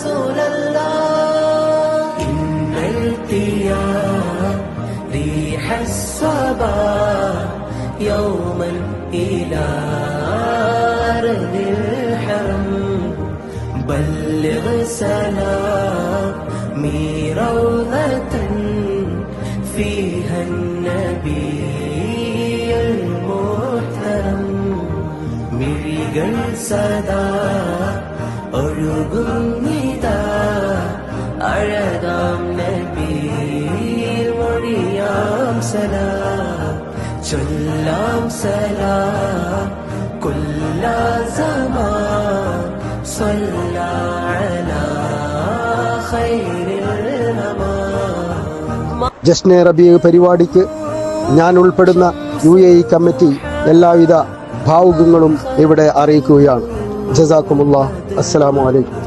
رسول الله إن التياب ريح الصبا يوما إلى أرض الحرم بلغ سلامي روضة فيها النبي المحترم മിഴികൾ സദാ ഒഴുകുന്നിതാ അഴകാം നബി മൊഴിയാം സലാം ചൊല്ലാം സലാം കുല്ലാ സമാൻ സ്വല്ലാ അലാ ഖൈറിൽ അമാൻ. ജശ്നെ റബീഉ പരിപാടിക്ക് ഞാൻ ഉൾപ്പെടുന്ന UAE കമ്മിറ്റി എല്ലാവിധ ഭാവുകങ്ങളും ഇവിടെ അറിയിക്കുകയാണ്. ജസാക്കുമുല്ലാഹ്. അസ്സലാമു അലൈക്കും.